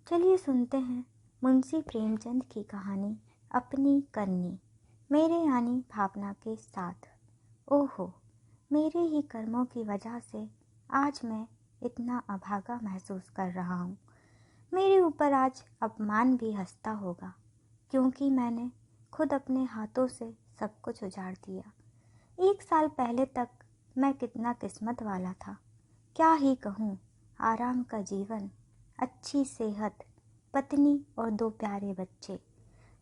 चलिए सुनते हैं मुंशी प्रेमचंद की कहानी अपनी करनी, मेरे यानी भावना के साथ। ओहो, मेरे ही कर्मों की वजह से आज मैं इतना अभागा महसूस कर रहा हूँ। मेरे ऊपर आज अपमान भी हंसता होगा, क्योंकि मैंने खुद अपने हाथों से सब कुछ उजाड़ दिया। 1 साल पहले तक मैं कितना किस्मत वाला था, क्या ही कहूँ। आराम का जीवन, अच्छी सेहत, पत्नी और 2 प्यारे बच्चे,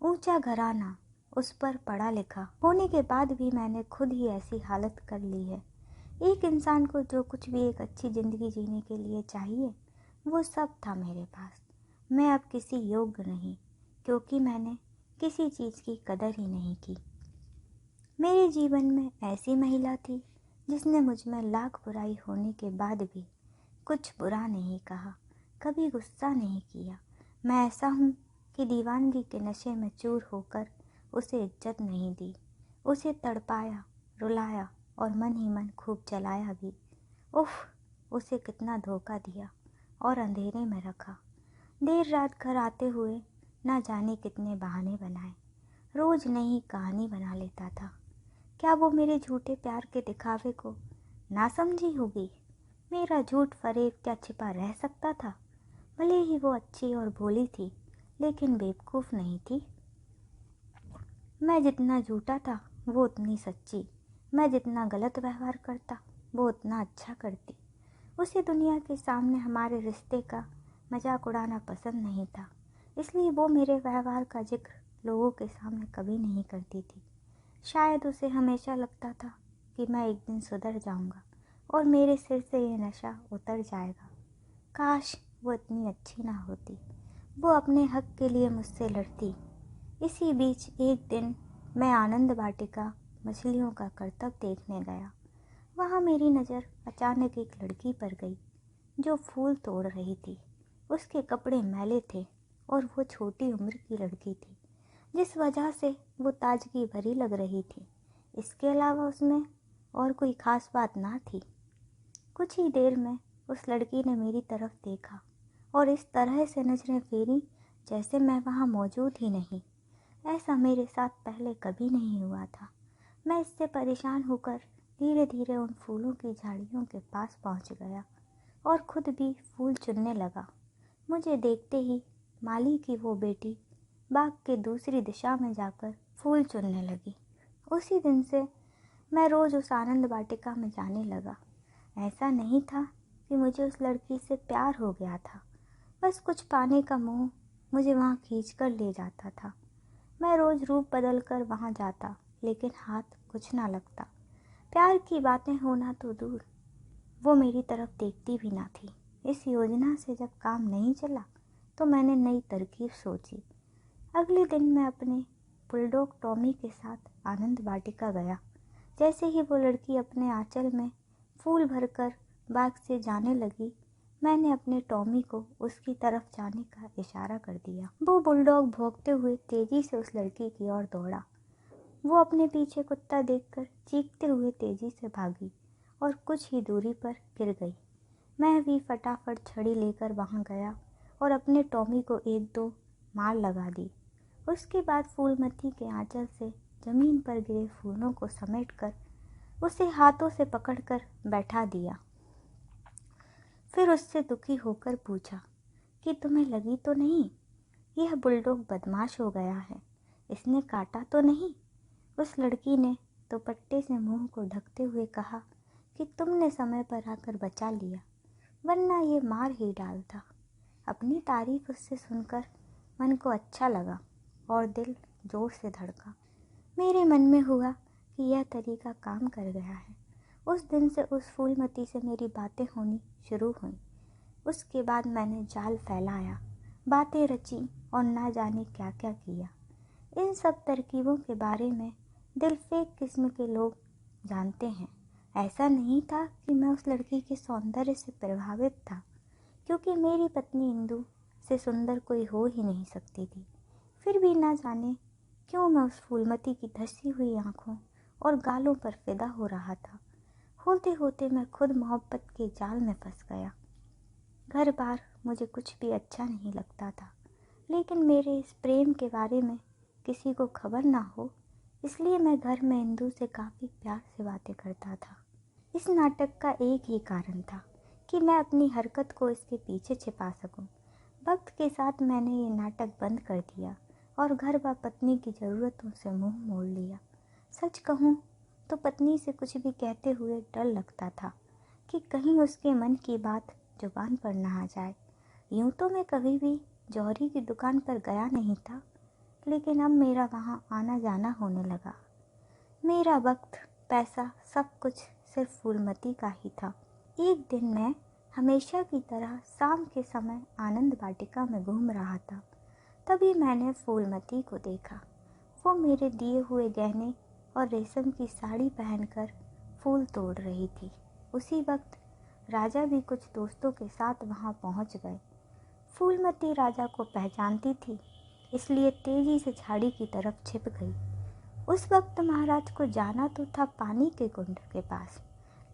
ऊंचा घराना, उस पर पढ़ा लिखा होने के बाद भी मैंने खुद ही ऐसी हालत कर ली है। एक इंसान को जो कुछ भी एक अच्छी ज़िंदगी जीने के लिए चाहिए, वो सब था मेरे पास। मैं अब किसी योग्य नहीं, क्योंकि मैंने किसी चीज़ की कदर ही नहीं की। मेरे जीवन में ऐसी महिला थी जिसने मुझ में लाख बुराई होने के बाद भी कुछ बुरा नहीं कहा, कभी गुस्सा नहीं किया। मैं ऐसा हूँ कि दीवानगी के नशे में चूर होकर उसे इज्जत नहीं दी, उसे तड़पाया, रुलाया और मन ही मन खूब जलाया भी। उफ, उसे कितना धोखा दिया और अंधेरे में रखा। देर रात घर आते हुए ना जाने कितने बहाने बनाए, रोज नई कहानी बना लेता था। क्या वो मेरे झूठे प्यार के दिखावे को ना समझी होगी? मेरा झूठ फरेब क्या छिपा रह सकता था? भले ही वो अच्छी और भोली थी, लेकिन बेवकूफ़ नहीं थी। मैं जितना झूठा था वो उतनी सच्ची, मैं जितना गलत व्यवहार करता वो उतना अच्छा करती। उसे दुनिया के सामने हमारे रिश्ते का मजाक उड़ाना पसंद नहीं था, इसलिए वो मेरे व्यवहार का जिक्र लोगों के सामने कभी नहीं करती थी। शायद उसे हमेशा लगता था कि मैं एक दिन सुधर जाऊंगा और मेरे सिर से ये नशा उतर जाएगा। काश वो इतनी अच्छी ना होती, वो अपने हक के लिए मुझसे लड़ती। इसी बीच एक दिन मैं आनंद वाटिका मछलियों का करतब देखने गया। वहाँ मेरी नज़र अचानक एक लड़की पर गई जो फूल तोड़ रही थी। उसके कपड़े मैले थे और वो छोटी उम्र की लड़की थी, जिस वजह से वो ताजगी भरी लग रही थी। इसके अलावा उसमें और कोई खास बात ना थी। कुछ ही देर में उस लड़की ने मेरी तरफ देखा और इस तरह से नजरें फेरी जैसे मैं वहाँ मौजूद ही नहीं। ऐसा मेरे साथ पहले कभी नहीं हुआ था। मैं इससे परेशान होकर धीरे धीरे उन फूलों की झाड़ियों के पास पहुँच गया और खुद भी फूल चुनने लगा। मुझे देखते ही माली की वो बेटी बाग के दूसरी दिशा में जाकर फूल चुनने लगी। उसी दिन से मैं रोज़ उस आनंद वाटिका में जाने लगा। ऐसा नहीं था कि मुझे उस लड़की से प्यार हो गया था, बस कुछ पाने का मोह मुझे वहाँ खींच कर ले जाता था। मैं रोज़ रूप बदल कर वहाँ जाता, लेकिन हाथ कुछ ना लगता। प्यार की बातें होना तो दूर, वो मेरी तरफ देखती भी ना थी। इस योजना से जब काम नहीं चला तो मैंने नई तरकीब सोची। अगले दिन मैं अपने बुलडॉग टॉमी के साथ आनंद वाटिका गया। जैसे ही वो लड़की अपने आंचल में फूल भरकर बाग से जाने लगी, मैंने अपने टॉमी को उसकी तरफ जाने का इशारा कर दिया। वो बुलडॉग भौंकते हुए तेजी से उस लड़की की ओर दौड़ा। वो अपने पीछे कुत्ता देखकर चीखते हुए तेजी से भागी और कुछ ही दूरी पर गिर गई। मैं भी फटाफट छड़ी लेकर वहां गया और अपने टॉमी को 1-2 मार लगा दी। उसके बाद फूलमती के आंचल से जमीन पर गिरे फूलों को समेटकर उसे हाथों से पकड़कर बैठा दिया। फिर उससे दुखी होकर पूछा कि तुम्हें लगी तो नहीं? यह बुलडॉग बदमाश हो गया है, इसने काटा तो नहीं? उस लड़की ने दुपट्टे से मुंह को ढकते हुए कहा कि तुमने समय पर आकर बचा लिया, वरना ये मार ही डालता। अपनी तारीफ उससे सुनकर मन को अच्छा लगा और दिल जोर से धड़का। मेरे मन में हुआ कि यह तरीका काम कर गया है। उस दिन से उस फूलमती से मेरी बातें होनी शुरू हुई। उसके बाद मैंने जाल फैलाया, बातें रची और ना जाने क्या क्या किया। इन सब तरकीबों के बारे में दिलफेक किस्म के लोग जानते हैं। ऐसा नहीं था कि मैं उस लड़की के सौंदर्य से प्रभावित था, क्योंकि मेरी पत्नी इंदु से सुंदर कोई हो ही नहीं सकती थी। फिर भी ना जाने क्यों मैं उस फूलमती की धसी हुई आंखों और गालों पर फिदा हो रहा था। होते होते मैं खुद मोहब्बत के जाल में फंस गया। घर बार मुझे कुछ भी अच्छा नहीं लगता था, लेकिन मेरे इस प्रेम के बारे में किसी को खबर ना हो, इसलिए मैं घर में इंदु से काफ़ी प्यार से बातें करता था। इस नाटक का एक ही कारण था कि मैं अपनी हरकत को इसके पीछे छिपा सकूं। वक्त के साथ मैंने ये नाटक बंद कर दिया और घर व पत्नी की ज़रूरतों से मुंह मोड़ लिया। सच कहूँ तो पत्नी से कुछ भी कहते हुए डर लगता था कि कहीं उसके मन की बात जुबान पर ना आ जाए। यूँ तो मैं कभी भी जौहरी की दुकान पर गया नहीं था, लेकिन अब मेरा वहाँ आना जाना होने लगा। मेरा वक्त, पैसा, सब कुछ सिर्फ फूलमती का ही था। एक दिन मैं हमेशा की तरह शाम के समय आनंद वाटिका में घूम रहा था। तभी मैंने फूलमती को देखा। वो मेरे दिए हुए गहने और रेशम की साड़ी पहनकर फूल तोड़ रही थी। उसी वक्त राजा भी कुछ दोस्तों के साथ वहां पहुंच गए। फूलमती राजा को पहचानती थी, इसलिए तेजी से झाड़ी की तरफ छिप गई। उस वक्त महाराज को जाना तो था पानी के कुंड के पास,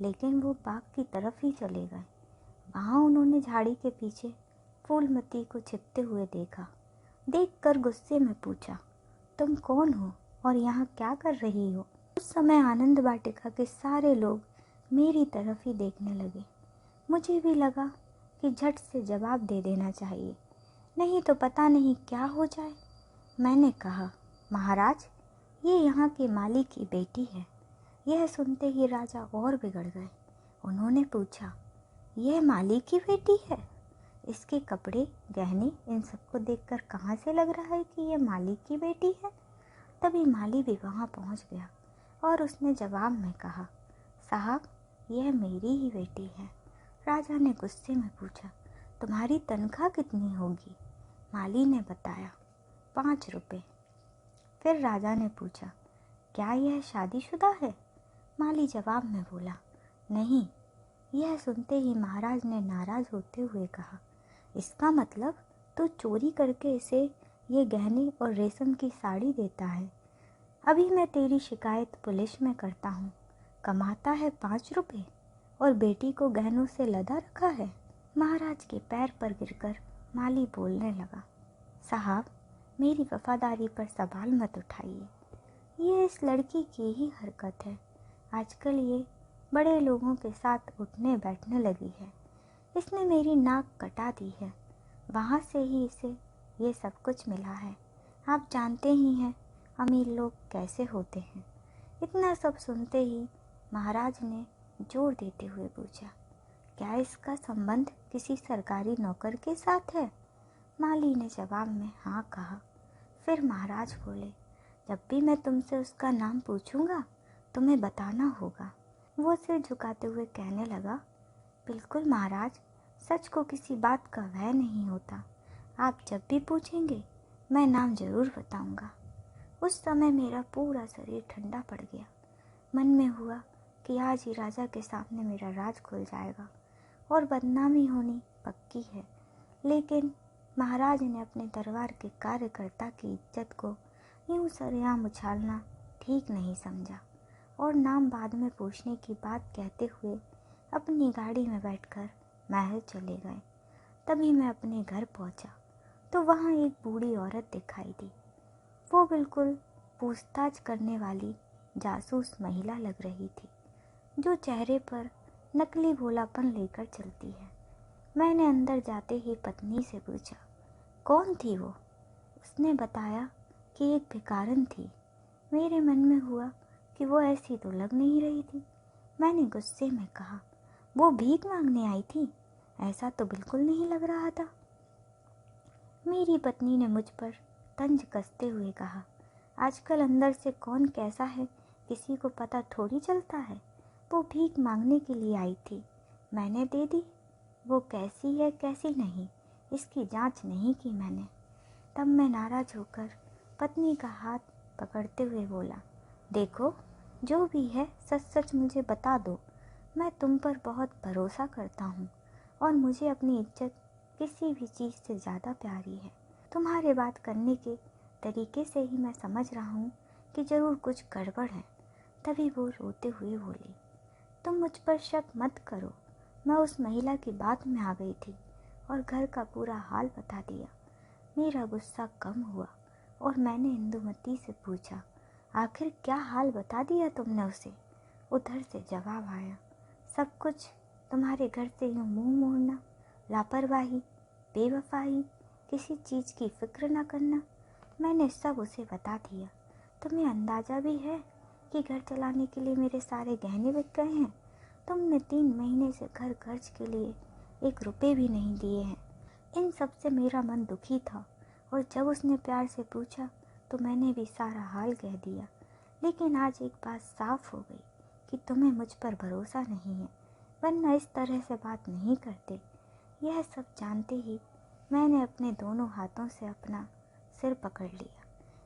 लेकिन वो बाग की तरफ ही चले गए। वहाँ उन्होंने झाड़ी के पीछे फूलमती को छिपते हुए देखा। देखकर गुस्से में पूछा, तुम कौन हो और यहाँ क्या कर रही हो? उस समय आनंद वाटिका के सारे लोग मेरी तरफ ही देखने लगे। मुझे भी लगा कि झट से जवाब दे देना चाहिए, नहीं तो पता नहीं क्या हो जाए। मैंने कहा, महाराज, ये यहाँ के माली की बेटी है। यह सुनते ही राजा और बिगड़ गए। उन्होंने पूछा, यह माली की बेटी है? इसके कपड़े, गहने, इन सबको देखकर कहाँ से लग रहा है कि यह माली की बेटी है? तभी माली भी वहाँ पहुँच गया और उसने जवाब में कहा, साहब, यह मेरी ही बेटी है। राजा ने गुस्से में पूछा, तुम्हारी तनख्वाह कितनी होगी? माली ने बताया, 5 रुपये। फिर राजा ने पूछा, क्या यह शादीशुदा है? माली जवाब में बोला, नहीं। यह सुनते ही महाराज ने नाराज होते हुए कहा, इसका मतलब तू चोरी करके इसे ये गहने और रेशम की साड़ी देता है। अभी मैं तेरी शिकायत पुलिस में करता हूँ। कमाता है 5 रुपये और बेटी को गहनों से लदा रखा है। महाराज के पैर पर गिरकर माली बोलने लगा, साहब, मेरी वफादारी पर सवाल मत उठाइए। ये इस लड़की की ही हरकत है। आजकल ये बड़े लोगों के साथ उठने बैठने लगी है। इसने मेरी नाक कटा दी है। वहाँ से ही इसे ये सब कुछ मिला है। आप जानते ही हैं अमीर लोग कैसे होते हैं। इतना सब सुनते ही महाराज ने जोर देते हुए पूछा, क्या इसका संबंध किसी सरकारी नौकर के साथ है? माली ने जवाब में हाँ कहा। फिर महाराज बोले, जब भी मैं तुमसे उसका नाम पूछूंगा तुम्हें बताना होगा। वो सिर झुकाते हुए कहने लगा, बिल्कुल महाराज, सच को किसी बात का भय नहीं होता। आप जब भी पूछेंगे मैं नाम जरूर बताऊंगा। उस समय मेरा पूरा शरीर ठंडा पड़ गया। मन में हुआ कि आज ही राजा के सामने मेरा राज खुल जाएगा और बदनामी होनी पक्की है। लेकिन महाराज ने अपने दरबार के कार्यकर्ता की इज्जत को यूं सरेआम उछालना ठीक नहीं समझा और नाम बाद में पूछने की बात कहते हुए अपनी गाड़ी में बैठकर महल चले गए। तभी मैं अपने घर पहुंचा तो वहाँ एक बूढ़ी औरत दिखाई दी। वो बिल्कुल पूछताछ करने वाली जासूस महिला लग रही थी, जो चेहरे पर नकली भोलापन लेकर चलती है। मैंने अंदर जाते ही पत्नी से पूछा, कौन थी वो? उसने बताया कि एक भिखारन थी। मेरे मन में हुआ कि वो ऐसी तो लग नहीं रही थी। मैंने गुस्से में कहा, वो भीख मांगने आई थी? ऐसा तो बिल्कुल नहीं लग रहा था। मेरी पत्नी ने मुझ पर तंज कसते हुए कहा, आजकल अंदर से कौन कैसा है किसी को पता थोड़ी चलता है। वो भीख मांगने के लिए आई थी, मैंने दे दी। वो कैसी है कैसी नहीं इसकी जांच नहीं की मैंने। तब मैं नाराज होकर पत्नी का हाथ पकड़ते हुए बोला, देखो, जो भी है सच सच मुझे बता दो। मैं तुम पर बहुत भरोसा करता हूँ और मुझे अपनी इज्जत किसी भी चीज़ से ज़्यादा प्यारी है। तुम्हारे बात करने के तरीके से ही मैं समझ रहा हूँ कि ज़रूर कुछ गड़बड़ है। तभी वो रोते हुए बोली, तुम मुझ पर शक मत करो। मैं उस महिला की बात में आ गई थी। और घर का पूरा हाल बता दिया। मेरा गुस्सा कम हुआ और मैंने इंदुमती से पूछा, आखिर क्या हाल बता दिया तुमने उसे? उधर से जवाब आया, सब कुछ। तुम्हारे घर से यूँ मुंह मोड़ना, लापरवाही, बेवफाई, किसी चीज़ की फिक्र न करना, मैंने सब उसे बता दिया। तुम्हें अंदाज़ा भी है कि घर चलाने के लिए मेरे सारे गहने बिक गए हैं। तुमने 3 महीने से घर खर्च के लिए 1 रुपये भी नहीं दिए हैं। इन सब से मेरा मन दुखी था और जब उसने प्यार से पूछा तो मैंने भी सारा हाल कह दिया। लेकिन आज एक बात साफ हो गई कि तुम्हें मुझ पर भरोसा नहीं है, वरना इस तरह से बात नहीं करते। यह सब जानते ही मैंने अपने दोनों हाथों से अपना सिर पकड़ लिया।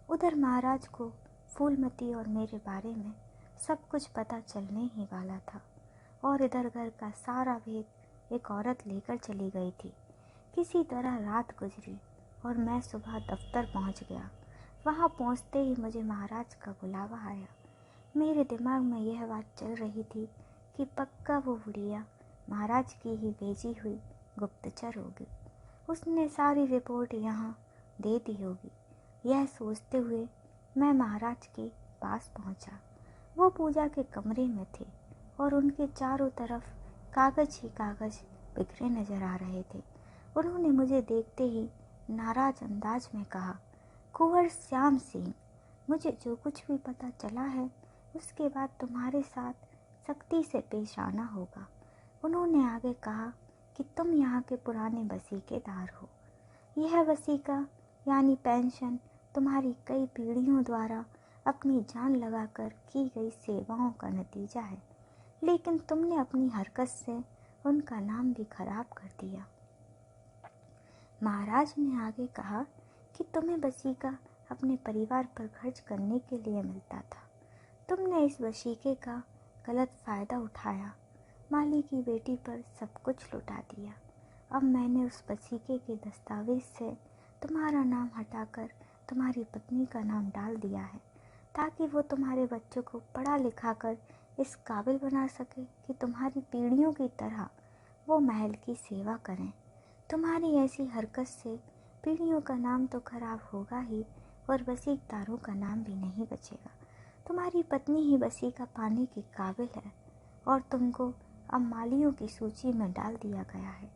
उधर महाराज को फूलमती और मेरे बारे में सब कुछ पता चलने ही वाला था और इधर घर का सारा भेद एक औरत लेकर चली गई थी। किसी तरह रात गुजरी और मैं सुबह दफ्तर पहुंच गया। वहां पहुंचते ही मुझे महाराज का बुलावा आया। मेरे दिमाग में यह बात चल रही थी कि पक्का वो बुढ़िया महाराज की ही भेजी हुई गुप्तचर होगी। उसने सारी रिपोर्ट यहाँ दे दी होगी। यह सोचते हुए मैं महाराज के पास पहुँचा। वो पूजा के कमरे में थे और उनके चारों तरफ कागज ही कागज बिखरे नजर आ रहे थे। उन्होंने मुझे देखते ही नाराज अंदाज में कहा, कुंवर श्याम सिंह, मुझे जो कुछ भी पता चला है उसके बाद तुम्हारे साथ सख्ती से पेश आना होगा। उन्होंने आगे कहा कि तुम यहाँ के पुराने वसीकेदार हो। यह वसीका यानी पेंशन तुम्हारी कई पीढ़ियों द्वारा अपनी जान लगाकर की गई सेवाओं का नतीजा है, लेकिन तुमने अपनी हरकत से उनका नाम भी खराब कर दिया। महाराज ने आगे कहा कि तुम्हें वसीका अपने परिवार पर खर्च करने के लिए मिलता था। तुमने इस वसीके का गलत फ़ायदा उठाया, माली की बेटी पर सब कुछ लुटा दिया। अब मैंने उस वसीके के दस्तावेज से तुम्हारा नाम हटाकर तुम्हारी पत्नी का नाम डाल दिया है, ताकि वो तुम्हारे बच्चों को पढ़ा लिखा कर इस काबिल बना सके कि तुम्हारी पीढ़ियों की तरह वो महल की सेवा करें। तुम्हारी ऐसी हरकत से पीढ़ियों का नाम तो खराब होगा ही और वसीकदारों का नाम भी नहीं बचेगा। तुम्हारी पत्नी ही वसीका पाने के काबिल है और तुमको अब मालियों की सूची में डाल दिया गया है।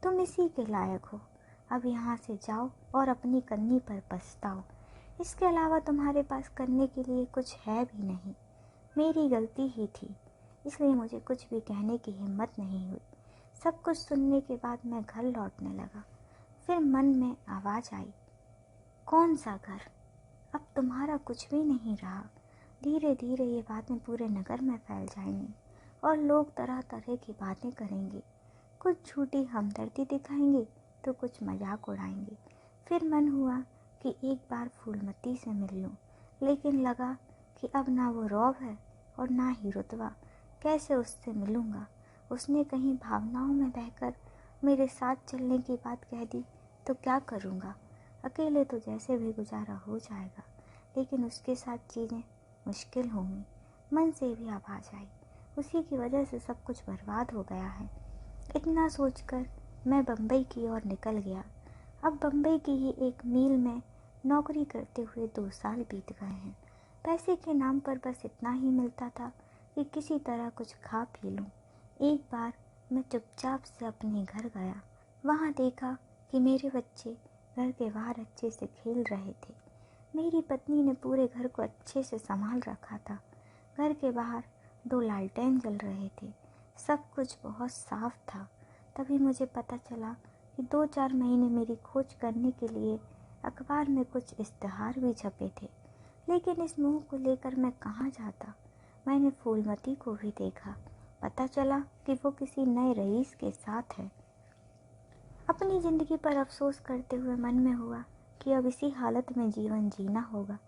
तुम इसी के लायक हो। अब यहाँ से जाओ और अपनी करनी पर पछताओ। इसके अलावा तुम्हारे पास करने के लिए कुछ है भी नहीं। मेरी गलती ही थी, इसलिए मुझे कुछ भी कहने की हिम्मत नहीं हुई। सब कुछ सुनने के बाद मैं घर लौटने लगा। फिर मन में आवाज़ आई, कौन सा घर? अब तुम्हारा कुछ भी नहीं रहा। धीरे धीरे ये बातें पूरे नगर में फैल जाएंगी और लोग तरह तरह की बातें करेंगे। कुछ झूठी हमदर्दी दिखाएंगे तो कुछ मजाक उड़ाएंगे। फिर मन हुआ कि एक बार फूलमती से मिल लूं, लेकिन लगा कि अब ना वो रौब है और ना ही रुतबा। कैसे उससे मिलूंगा? उसने कहीं भावनाओं में बहकर मेरे साथ चलने की बात कह दी तो क्या करूँगा? अकेले तो जैसे भी गुजारा हो जाएगा, लेकिन उसके साथ चीज़ें मुश्किल होंगी। मन से भी आवाज़ आई, उसी की वजह से सब कुछ बर्बाद हो गया है। इतना सोचकर मैं बम्बई की ओर निकल गया। अब बम्बई की ही एक मिल में नौकरी करते हुए 2 साल बीत गए हैं। पैसे के नाम पर बस इतना ही मिलता था कि किसी तरह कुछ खा पी लूँ। एक बार मैं चुपचाप से अपने घर गया। वहाँ देखा कि मेरे बच्चे घर के बाहर अच्छे से खेल रहे थे। मेरी पत्नी ने पूरे घर को अच्छे से संभाल रखा था। घर के बाहर 2 लालटेन जल रहे थे। सब कुछ बहुत साफ था। तभी मुझे पता चला कि 2-4 महीने मेरी खोज करने के लिए अखबार में कुछ इश्तिहार भी छपे थे, लेकिन इस मुंह को लेकर मैं कहाँ जाता। मैंने फूलमती को भी देखा। पता चला कि वो किसी नए रईस के साथ है। अपनी ज़िंदगी पर अफसोस करते हुए मन में हुआ कि अब इसी हालत में जीवन जीना होगा।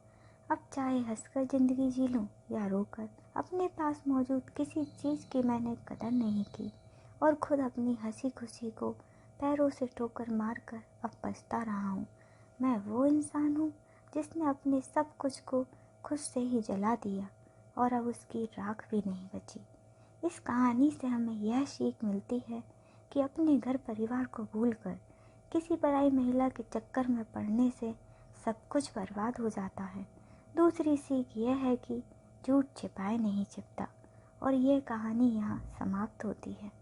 अब चाहे हंसकर ज़िंदगी जी लूँ या रोकर। अपने पास मौजूद किसी चीज़ की मैंने कदर नहीं की और खुद अपनी हंसी खुशी को पैरों से ठोकर मारकर अब पछता रहा हूँ। मैं वो इंसान हूँ जिसने अपने सब कुछ को खुद से ही जला दिया और अब उसकी राख भी नहीं बची। इस कहानी से हमें यह सीख मिलती है कि अपने घर परिवार को भूलकर किसी पराई महिला के चक्कर में पड़ने से सब कुछ बर्बाद हो जाता है। दूसरी सीख यह है कि झूठ छिपाए नहीं छिपता। और यह कहानी यहाँ समाप्त होती है।